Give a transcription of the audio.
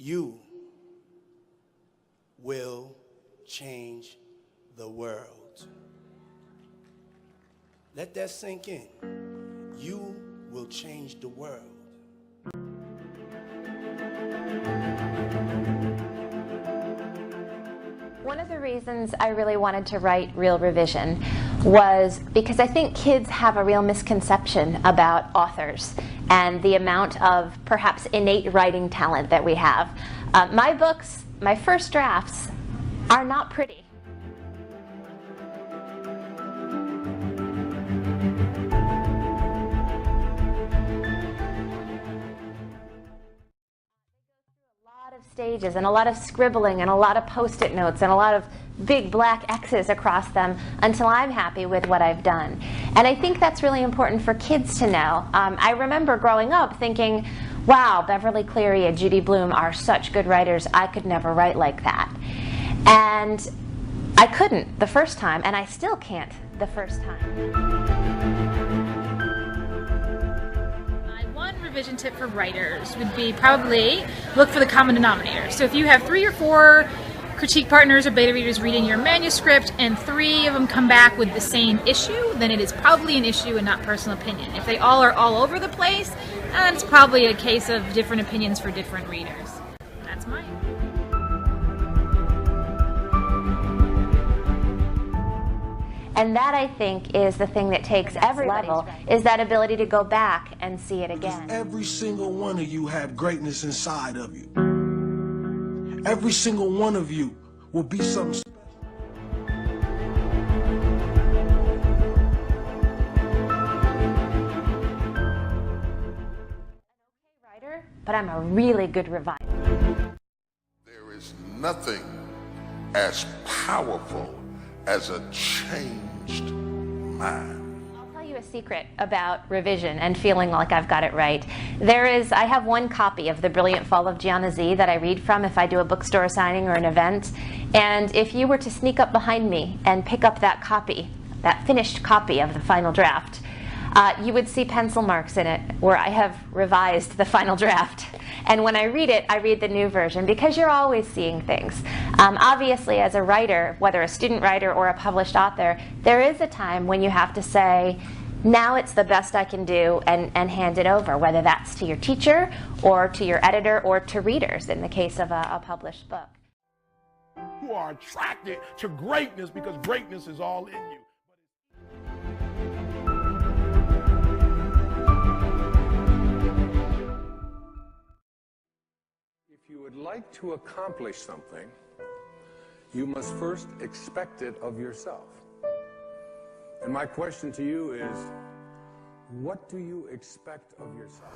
You will change the world. Let that sink in. You will change the world. One of the reasons I really wanted to write Real Revision was because I think kids have a real misconception about authors and the amount of perhaps innate writing talent that we have. My books, my first drafts, are not pretty. Stages and a lot of scribbling and a lot of post-it notes and a lot of big black X's across them until I'm happy with what I've done. And I think that's really important for kids to know. I remember growing up thinking, wow, Beverly Cleary and Judy Blume are such good writers, I could never write like that. And I couldn't the first time, and I still can't the first time. Revision tip for writers would be probably look for the common denominator. So if you have 3 or 4 critique partners or beta readers reading your manuscript and 3 of them come back with the same issue, then it is probably an issue and not personal opinion. If they all are all over the place, then it's probably a case of different opinions for different readers. That's mine. And that, I think, is the thing that takes every level, is that ability to go back and see it again. Because every single one of you have greatness inside of you. Every single one of you will be something special. Writer, but I'm a really good reviser. There is nothing as powerful as a changed mind. I'll tell you a secret about revision and feeling like I've got it right. I have one copy of The Brilliant Fall of Gianna Z that I read from if I do a bookstore signing or an event. And if you were to sneak up behind me and pick up that copy, that finished copy of the final draft, you would see pencil marks in it where I have revised the final draft. And when I read it, I read the new version because you're always seeing things. Obviously, as a writer, whether a student writer or a published author, there is a time when you have to say, now it's the best I can do, and hand it over, whether that's to your teacher or to your editor or to readers in the case of a published book. You are attracted to greatness because greatness is all in you. If you would like to accomplish something, you must first expect it of yourself. And my question to you is, what do you expect of yourself?